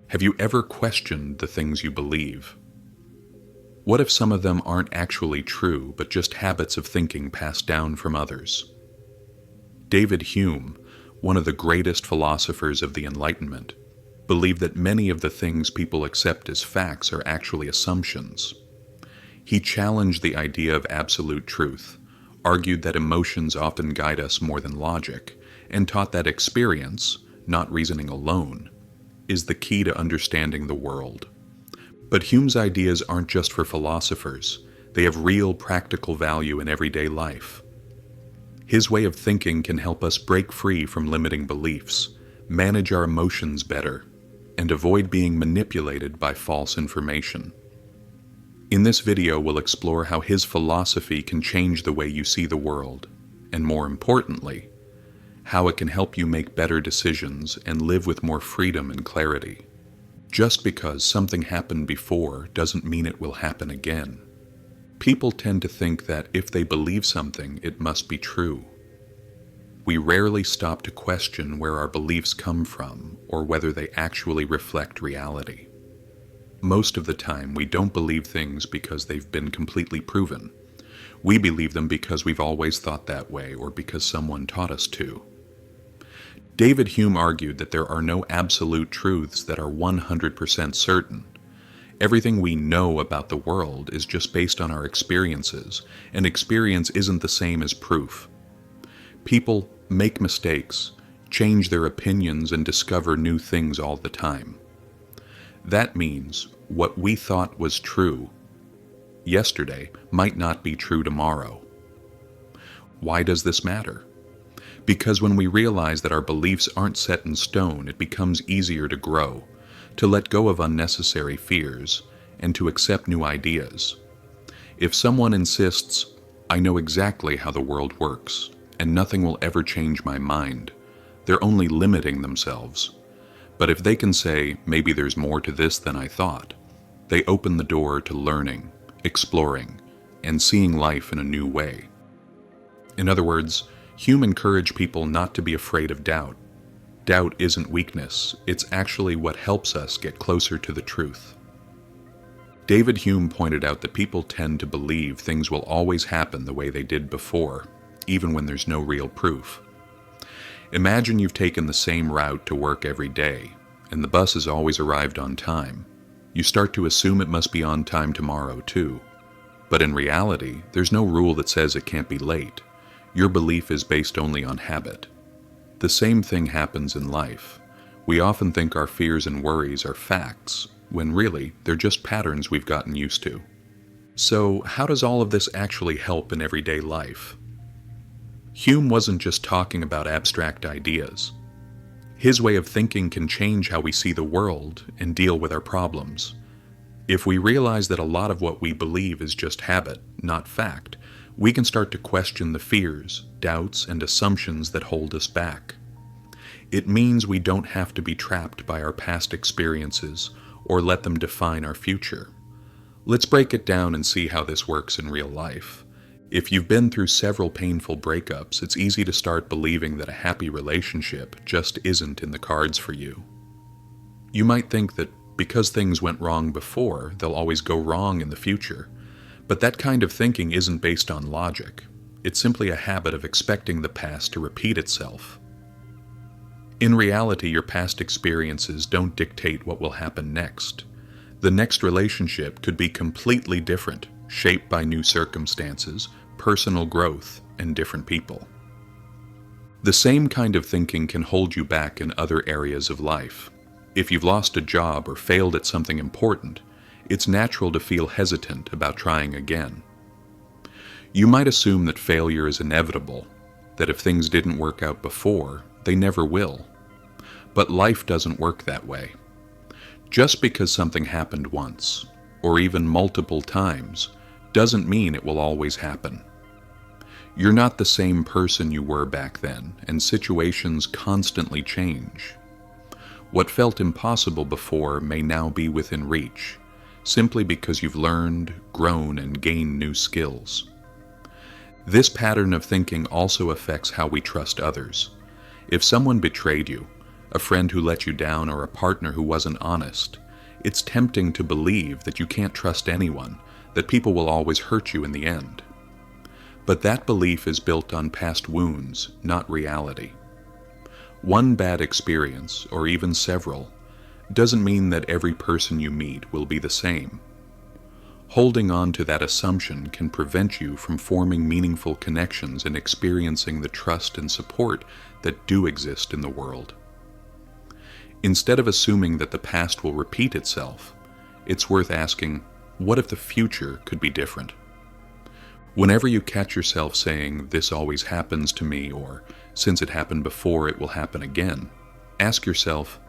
Have you ever questioned the things you believe? What if some of them aren't actually true, but just habits of thinking passed down from others? David Hume, one of the greatest philosophers of the Enlightenment, believed that many of the things people accept as facts are actually assumptions. He challenged the idea of absolute truth, argued that emotions often guide us more than logic, and taught that experience, not reasoning alone, is the key to understanding the world. But Hume's ideas aren't just for philosophers. They have real practical value in everyday life. His way of thinking can help us break free from limiting beliefs, manage our emotions better, and avoid being manipulated by false information. In this video, we'll explore how his philosophy can change the way you see the world, and more importantly, how it can help you make better decisions and live with more freedom and clarity. Just because something happened before doesn't mean it will happen again. People tend to think that if they believe something, it must be true. We rarely stop to question where our beliefs come from or whether they actually reflect reality. Most of the time, we don't believe things because they've been completely proven. We believe them because we've always thought that way or because someone taught us to. David Hume argued that there are no absolute truths that are 100% certain. Everything we know about the world is just based on our experiences, and experience isn't the same as proof. People make mistakes, change their opinions, and discover new things all the time. That means what we thought was true yesterday might not be true tomorrow. Why does this matter? Because when we realize that our beliefs aren't set in stone, it becomes easier to grow, to let go of unnecessary fears, and to accept new ideas. If someone insists, "I know exactly how the world works, and nothing will ever change my mind," they're only limiting themselves. But if they can say, "Maybe there's more to this than I thought," they open the door to learning, exploring, and seeing life in a new way. In other words, Hume encouraged people not to be afraid of doubt. Doubt isn't weakness, it's actually what helps us get closer to the truth. David Hume pointed out that people tend to believe things will always happen the way they did before, even when there's no real proof. Imagine you've taken the same route to work every day, and the bus has always arrived on time. You start to assume it must be on time tomorrow too. But in reality, there's no rule that says it can't be late. Your belief is based only on habit. The same thing happens in life. We often think our fears and worries are facts, when really, they're just patterns we've gotten used to. So, how does all of this actually help in everyday life? Hume wasn't just talking about abstract ideas. His way of thinking can change how we see the world and deal with our problems. If we realize that a lot of what we believe is just habit, not fact, we can start to question the fears, doubts, and assumptions that hold us back. It means we don't have to be trapped by our past experiences or let them define our future. Let's break it down and see how this works in real life. If you've been through several painful breakups, it's easy to start believing that a happy relationship just isn't in the cards for you. You might think that because things went wrong before, they'll always go wrong in the future. But that kind of thinking isn't based on logic. It's simply a habit of expecting the past to repeat itself. In reality, your past experiences don't dictate what will happen next. The next relationship could be completely different, shaped by new circumstances, personal growth, and different people. The same kind of thinking can hold you back in other areas of life. If you've lost a job or failed at something important, it's natural to feel hesitant about trying again. You might assume that failure is inevitable, that if things didn't work out before, they never will. But life doesn't work that way. Just because something happened once, or even multiple times, doesn't mean it will always happen. You're not the same person you were back then, and situations constantly change. What felt impossible before may now be within reach, simply because you've learned, grown, and gained new skills. This pattern of thinking also affects how we trust others. If someone betrayed you, a friend who let you down, or a partner who wasn't honest, it's tempting to believe that you can't trust anyone, that people will always hurt you in the end. But that belief is built on past wounds, not reality. One bad experience, or even several, doesn't mean that every person you meet will be the same. Holding on to that assumption can prevent you from forming meaningful connections and experiencing the trust and support that do exist in the world. Instead of assuming that the past will repeat itself, it's worth asking, what if the future could be different? Whenever you catch yourself saying, "This always happens to me," or "Since it happened before, it will happen again," ask yourself,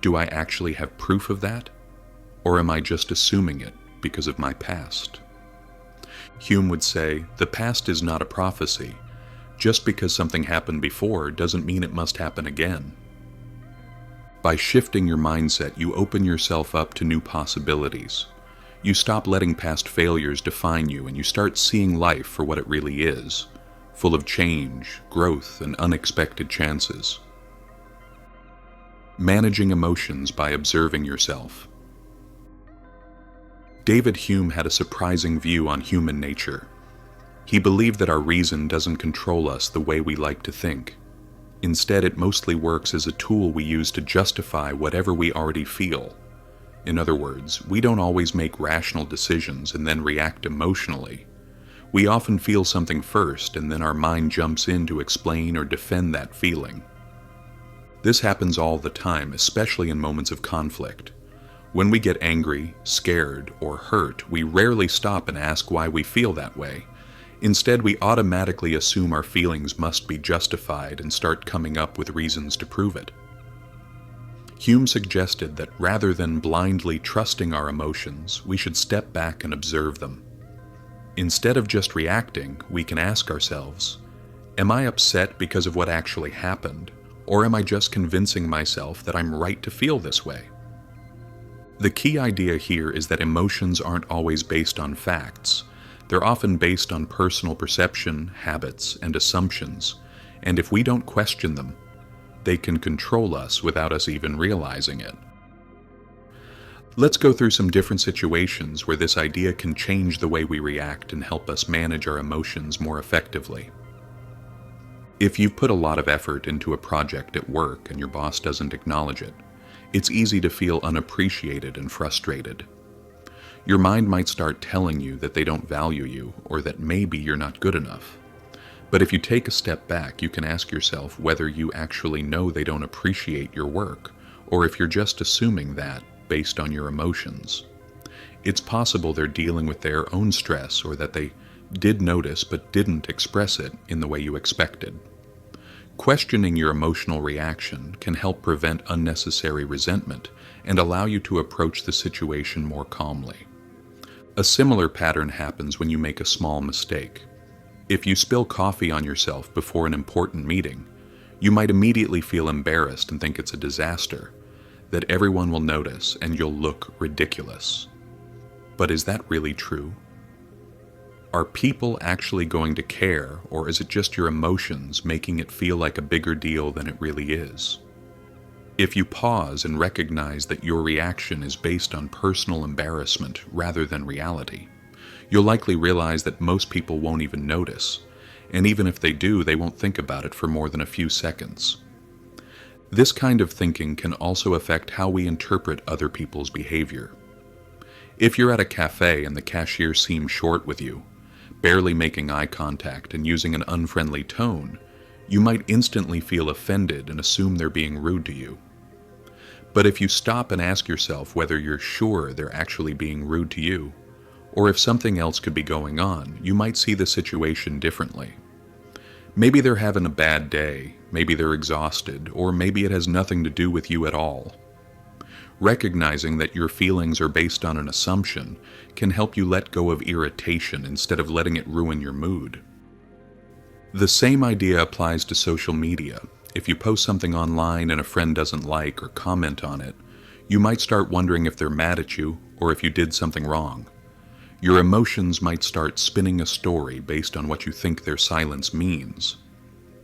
do I actually have proof of that? Or am I just assuming it because of my past? Hume would say, the past is not a prophecy. Just because something happened before doesn't mean it must happen again. By shifting your mindset, you open yourself up to new possibilities. You stop letting past failures define you, and you start seeing life for what it really is, full of change, growth, and unexpected chances. Managing emotions by observing yourself. David Hume had a surprising view on human nature. He believed that our reason doesn't control us the way we like to think. Instead, it mostly works as a tool we use to justify whatever we already feel. In other words, we don't always make rational decisions and then react emotionally. We often feel something first, and then our mind jumps in to explain or defend that feeling. This happens all the time, especially in moments of conflict. When we get angry, scared, or hurt, we rarely stop and ask why we feel that way. Instead, we automatically assume our feelings must be justified and start coming up with reasons to prove it. Hume suggested that rather than blindly trusting our emotions, we should step back and observe them. Instead of just reacting, we can ask ourselves, am I upset because of what actually happened, or am I just convincing myself that I'm right to feel this way? The key idea here is that emotions aren't always based on facts. They're often based on personal perception, habits, and assumptions, and if we don't question them, they can control us without us even realizing it. Let's go through some different situations where this idea can change the way we react and help us manage our emotions more effectively. If you've put a lot of effort into a project at work and your boss doesn't acknowledge it, it's easy to feel unappreciated and frustrated. Your mind might start telling you that they don't value you, or that maybe you're not good enough. But if you take a step back, you can ask yourself whether you actually know they don't appreciate your work, or if you're just assuming that based on your emotions. It's possible they're dealing with their own stress, or that they did notice but didn't express it in the way you expected. Questioning your emotional reaction can help prevent unnecessary resentment and allow you to approach the situation more calmly. A similar pattern happens when you make a small mistake. If you spill coffee on yourself before an important meeting, you might immediately feel embarrassed and think it's a disaster, that everyone will notice and you'll look ridiculous. But is that really true? Are people actually going to care, or is it just your emotions making it feel like a bigger deal than it really is? If you pause and recognize that your reaction is based on personal embarrassment rather than reality, you'll likely realize that most people won't even notice, and even if they do, they won't think about it for more than a few seconds. This kind of thinking can also affect how we interpret other people's behavior. If you're at a cafe and the cashier seems short with you, barely making eye contact and using an unfriendly tone, you might instantly feel offended and assume they're being rude to you. But if you stop and ask yourself whether you're sure they're actually being rude to you, or if something else could be going on, you might see the situation differently. Maybe they're having a bad day, maybe they're exhausted, or maybe it has nothing to do with you at all. Recognizing that your feelings are based on an assumption can help you let go of irritation instead of letting it ruin your mood. The same idea applies to social media. If you post something online and a friend doesn't like or comment on it, you might start wondering if they're mad at you or if you did something wrong. Your emotions might start spinning a story based on what you think their silence means.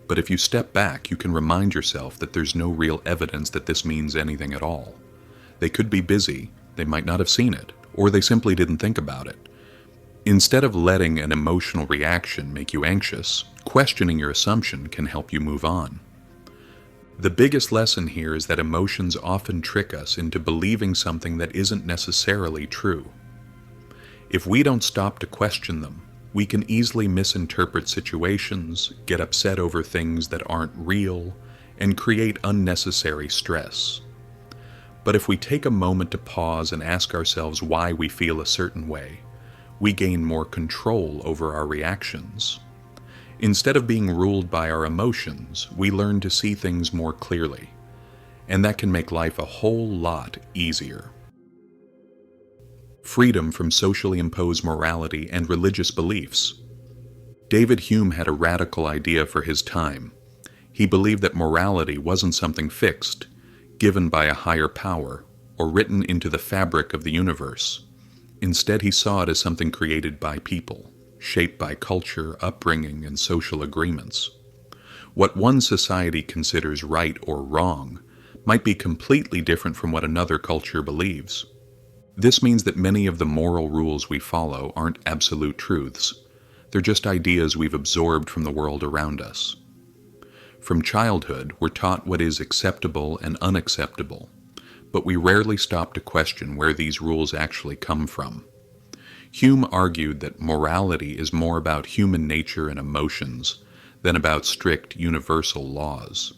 But if you step back, you can remind yourself that there's no real evidence that this means anything at all. They could be busy, they might not have seen it, or they simply didn't think about it. Instead of letting an emotional reaction make you anxious, questioning your assumption can help you move on. The biggest lesson here is that emotions often trick us into believing something that isn't necessarily true. If we don't stop to question them, we can easily misinterpret situations, get upset over things that aren't real, and create unnecessary stress. But if we take a moment to pause and ask ourselves why we feel a certain way, we gain more control over our reactions. Instead of being ruled by our emotions, we learn to see things more clearly, and that can make life a whole lot easier. Freedom from socially imposed morality and religious beliefs. David Hume had a radical idea for his time. He believed that morality wasn't something fixed, given by a higher power, or written into the fabric of the universe. Instead, he saw it as something created by people, shaped by culture, upbringing, and social agreements. What one society considers right or wrong might be completely different from what another culture believes. This means that many of the moral rules we follow aren't absolute truths. They're just ideas we've absorbed from the world around us. From childhood, we're taught what is acceptable and unacceptable, but we rarely stop to question where these rules actually come from. Hume argued that morality is more about human nature and emotions than about strict universal laws.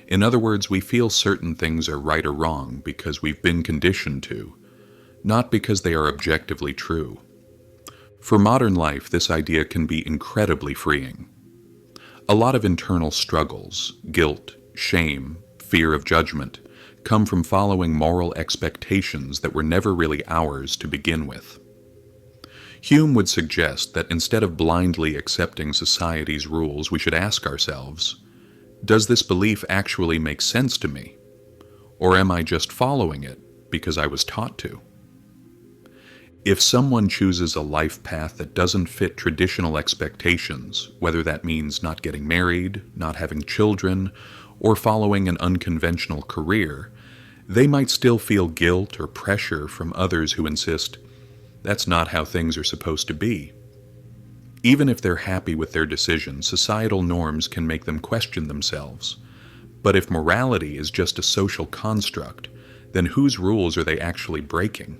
In other words, we feel certain things are right or wrong because we've been conditioned to, not because they are objectively true. For modern life, this idea can be incredibly freeing. A lot of internal struggles, guilt, shame, fear of judgment, come from following moral expectations that were never really ours to begin with. Hume would suggest that instead of blindly accepting society's rules, we should ask ourselves, does this belief actually make sense to me? Or am I just following it because I was taught to? If someone chooses a life path that doesn't fit traditional expectations, whether that means not getting married, not having children, or following an unconventional career, they might still feel guilt or pressure from others who insist, that's not how things are supposed to be. Even if they're happy with their decision, societal norms can make them question themselves. But if morality is just a social construct, then whose rules are they actually breaking?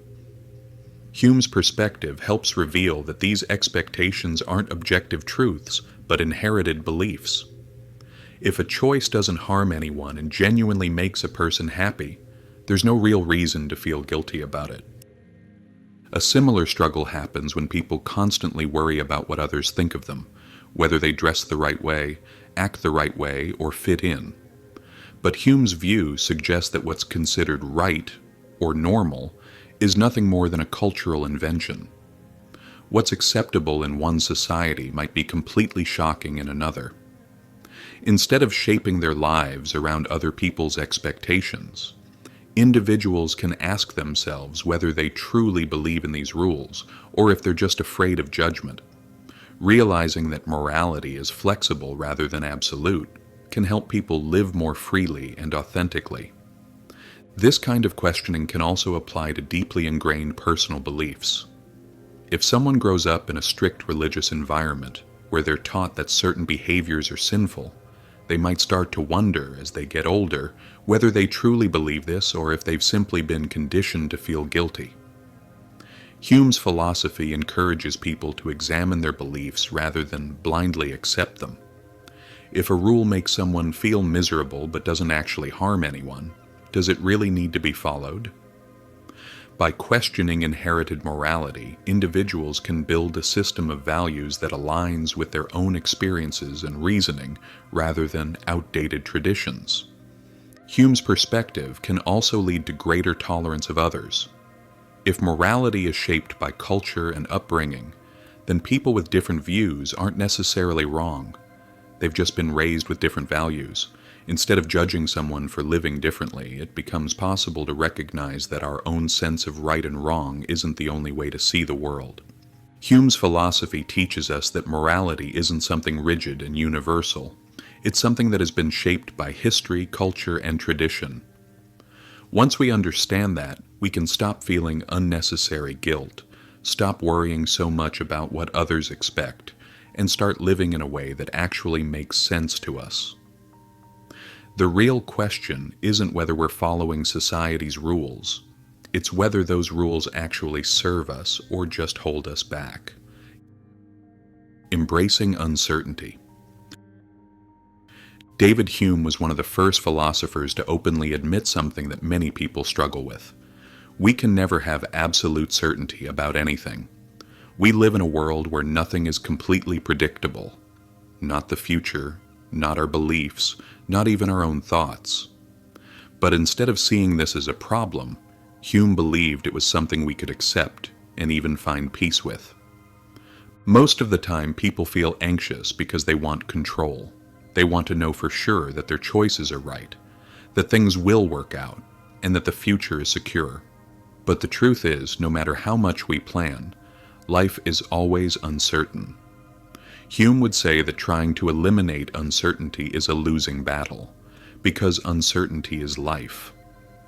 Hume's perspective helps reveal that these expectations aren't objective truths, but inherited beliefs. If a choice doesn't harm anyone and genuinely makes a person happy, there's no real reason to feel guilty about it. A similar struggle happens when people constantly worry about what others think of them, whether they dress the right way, act the right way, or fit in. But Hume's view suggests that what's considered right, or normal, is nothing more than a cultural invention. What's acceptable in one society might be completely shocking in another. Instead of shaping their lives around other people's expectations, individuals can ask themselves whether they truly believe in these rules or if they're just afraid of judgment. Realizing that morality is flexible rather than absolute can help people live more freely and authentically. This kind of questioning can also apply to deeply ingrained personal beliefs. If someone grows up in a strict religious environment where they're taught that certain behaviors are sinful, they might start to wonder as they get older whether they truly believe this or if they've simply been conditioned to feel guilty. Hume's philosophy encourages people to examine their beliefs rather than blindly accept them. If a rule makes someone feel miserable but doesn't actually harm anyone, does it really need to be followed? By questioning inherited morality, individuals can build a system of values that aligns with their own experiences and reasoning rather than outdated traditions. Hume's perspective can also lead to greater tolerance of others. If morality is shaped by culture and upbringing, then people with different views aren't necessarily wrong. They've just been raised with different values. Instead of judging someone for living differently, it becomes possible to recognize that our own sense of right and wrong isn't the only way to see the world. Hume's philosophy teaches us that morality isn't something rigid and universal. It's something that has been shaped by history, culture, and tradition. Once we understand that, we can stop feeling unnecessary guilt, stop worrying so much about what others expect, and start living in a way that actually makes sense to us. The real question isn't whether we're following society's rules. It's whether those rules actually serve us or just hold us back. Embracing uncertainty. David Hume was one of the first philosophers to openly admit something that many people struggle with. We can never have absolute certainty about anything. We live in a world where nothing is completely predictable. Not the future, not our beliefs, not even our own thoughts. But instead of seeing this as a problem, Hume believed it was something we could accept and even find peace with. Most of the time, people feel anxious because they want control. They want to know for sure that their choices are right, that things will work out, and that the future is secure. But the truth is, no matter how much we plan, life is always uncertain. Hume would say that trying to eliminate uncertainty is a losing battle, because uncertainty is life.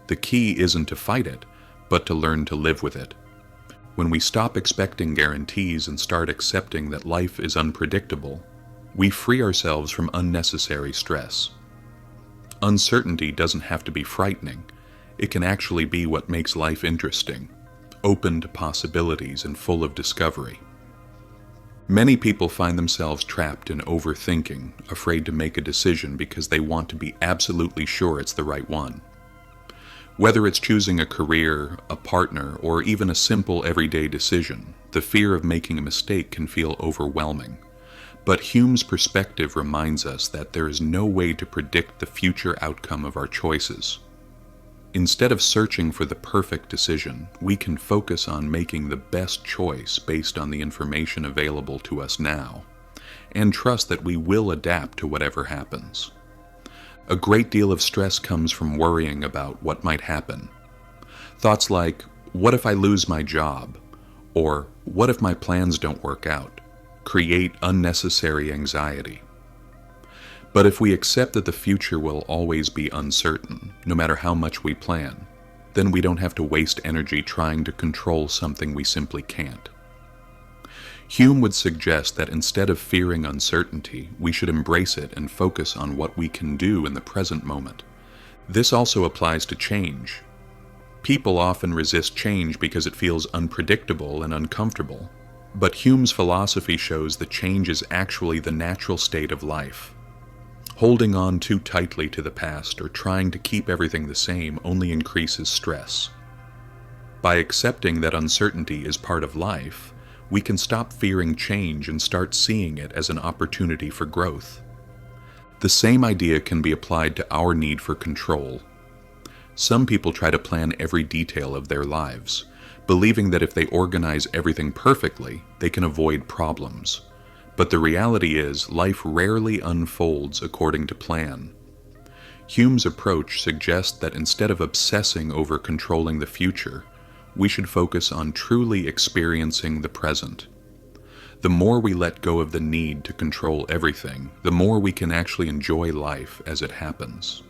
The key isn't to fight it, but to learn to live with it. When we stop expecting guarantees and start accepting that life is unpredictable, we free ourselves from unnecessary stress. Uncertainty doesn't have to be frightening. It can actually be what makes life interesting, open to possibilities and full of discovery. Many people find themselves trapped in overthinking, afraid to make a decision because they want to be absolutely sure it's the right one. Whether it's choosing a career, a partner, or even a simple everyday decision, the fear of making a mistake can feel overwhelming. But Hume's perspective reminds us that there is no way to predict the future outcome of our choices. Instead of searching for the perfect decision, we can focus on making the best choice based on the information available to us now, and trust that we will adapt to whatever happens. A great deal of stress comes from worrying about what might happen. Thoughts like, what if I lose my job? Or, what if my plans don't work out? Create unnecessary anxiety. But if we accept that the future will always be uncertain, no matter how much we plan, then we don't have to waste energy trying to control something we simply can't. Hume would suggest that instead of fearing uncertainty, we should embrace it and focus on what we can do in the present moment. This also applies to change. People often resist change because it feels unpredictable and uncomfortable, but Hume's philosophy shows that change is actually the natural state of life. Holding on too tightly to the past or trying to keep everything the same only increases stress. By accepting that uncertainty is part of life, we can stop fearing change and start seeing it as an opportunity for growth. The same idea can be applied to our need for control. Some people try to plan every detail of their lives, believing that if they organize everything perfectly, they can avoid problems. But the reality is, life rarely unfolds according to plan. Hume's approach suggests that instead of obsessing over controlling the future, we should focus on truly experiencing the present. The more we let go of the need to control everything, the more we can actually enjoy life as it happens.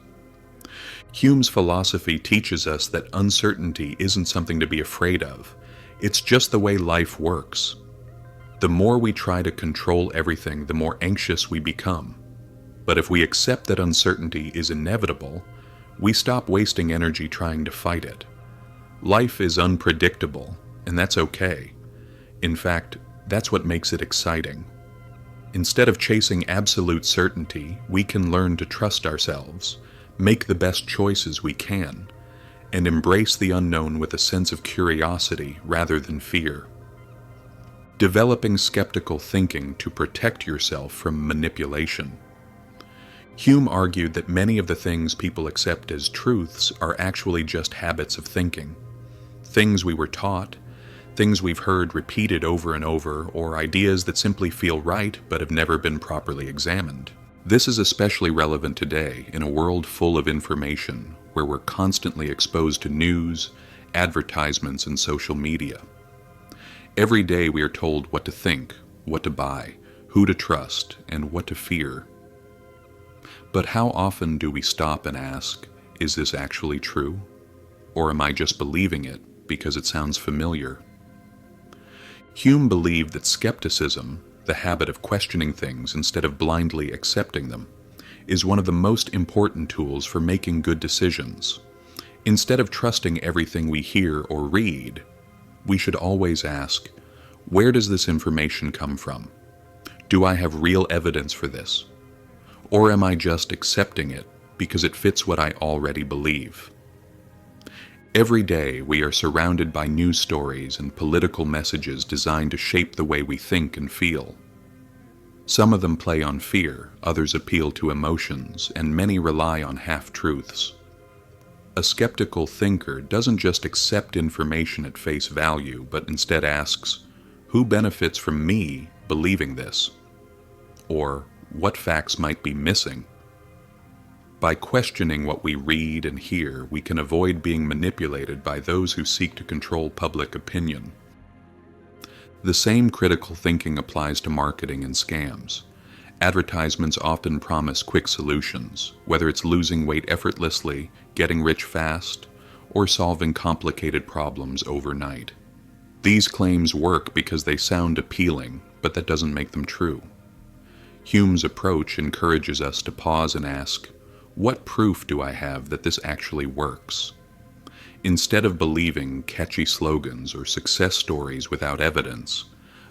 Hume's philosophy teaches us that uncertainty isn't something to be afraid of. It's just the way life works. The more we try to control everything, the more anxious we become. But if we accept that uncertainty is inevitable, we stop wasting energy trying to fight it. Life is unpredictable, and that's okay. In fact, that's what makes it exciting. Instead of chasing absolute certainty, we can learn to trust ourselves, make the best choices we can, and embrace the unknown with a sense of curiosity rather than fear. Developing skeptical thinking to protect yourself from manipulation. Hume argued that many of the things people accept as truths are actually just habits of thinking. Things we were taught, things we've heard repeated over and over, or ideas that simply feel right but have never been properly examined. This is especially relevant today in a world full of information, where we're constantly exposed to news, advertisements, and social media. Every day we are told what to think, what to buy, who to trust, and what to fear. But how often do we stop and ask, is this actually true? Or am I just believing it because it sounds familiar? Hume believed that skepticism, the habit of questioning things instead of blindly accepting them, is one of the most important tools for making good decisions. Instead of trusting everything we hear or read, we should always ask, where does this information come from? Do I have real evidence for this? Or am I just accepting it because it fits what I already believe? Every day we are surrounded by news stories and political messages designed to shape the way we think and feel. Some of them play on fear, others appeal to emotions, and many rely on half-truths. A skeptical thinker doesn't just accept information at face value, but instead asks, who benefits from me believing this? Or, what facts might be missing? By questioning what we read and hear, we can avoid being manipulated by those who seek to control public opinion. The same critical thinking applies to marketing and scams. Advertisements often promise quick solutions, whether it's losing weight effortlessly, getting rich fast, or solving complicated problems overnight. These claims work because they sound appealing, but that doesn't make them true. Hume's approach encourages us to pause and ask, what proof do I have that this actually works? Instead of believing catchy slogans or success stories without evidence,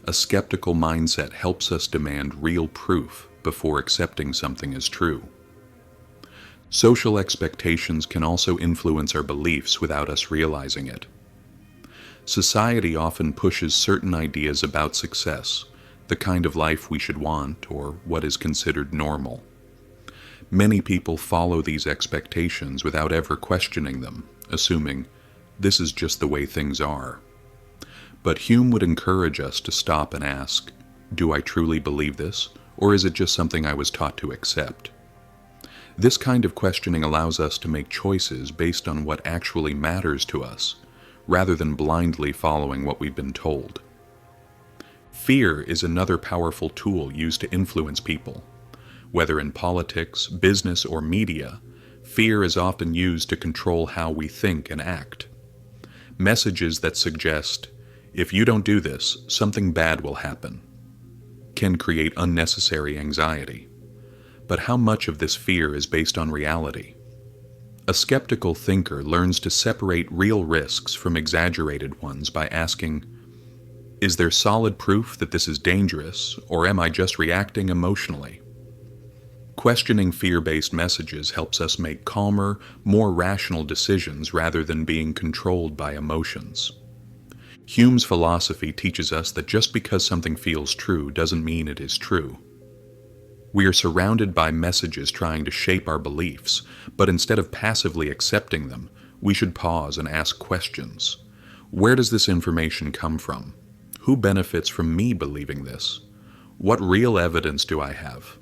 a skeptical mindset helps us demand real proof before accepting something as true. Social expectations can also influence our beliefs without us realizing it. Society often pushes certain ideas about success, the kind of life we should want, or what is considered normal. Many people follow these expectations without ever questioning them, assuming this is just the way things are. But Hume would encourage us to stop and ask, do I truly believe this, or is it just something I was taught to accept? This kind of questioning allows us to make choices based on what actually matters to us, rather than blindly following what we've been told. Fear is another powerful tool used to influence people. Whether in politics, business, or media, fear is often used to control how we think and act. Messages that suggest, if you don't do this, something bad will happen, can create unnecessary anxiety. But how much of this fear is based on reality? A skeptical thinker learns to separate real risks from exaggerated ones by asking, is there solid proof that this is dangerous, or am I just reacting emotionally? Questioning fear-based messages helps us make calmer, more rational decisions rather than being controlled by emotions. Hume's philosophy teaches us that just because something feels true doesn't mean it is true. We are surrounded by messages trying to shape our beliefs, but instead of passively accepting them, we should pause and ask questions. Where does this information come from? Who benefits from me believing this? What real evidence do I have?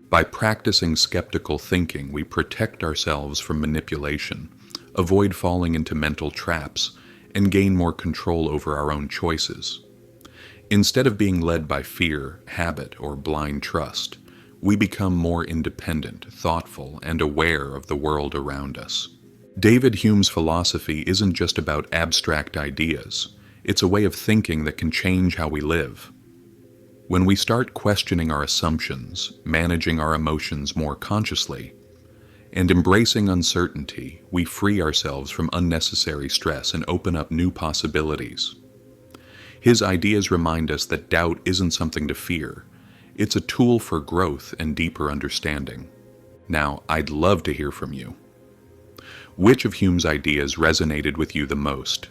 By practicing skeptical thinking, we protect ourselves from manipulation, avoid falling into mental traps, and gain more control over our own choices. Instead of being led by fear, habit, or blind trust, we become more independent, thoughtful, and aware of the world around us. David Hume's philosophy isn't just about abstract ideas. It's a way of thinking that can change how we live. When we start questioning our assumptions, managing our emotions more consciously, and embracing uncertainty, we free ourselves from unnecessary stress and open up new possibilities. His ideas remind us that doubt isn't something to fear. It's a tool for growth and deeper understanding. Now, I'd love to hear from you. Which of Hume's ideas resonated with you the most?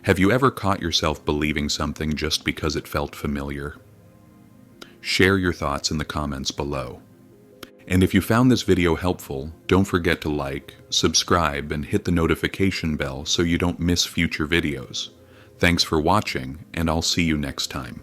Have you ever caught yourself believing something just because it felt familiar? Share your thoughts in the comments below. And if you found this video helpful, don't forget to like, subscribe, and hit the notification bell so you don't miss future videos. Thanks for watching, and I'll see you next time.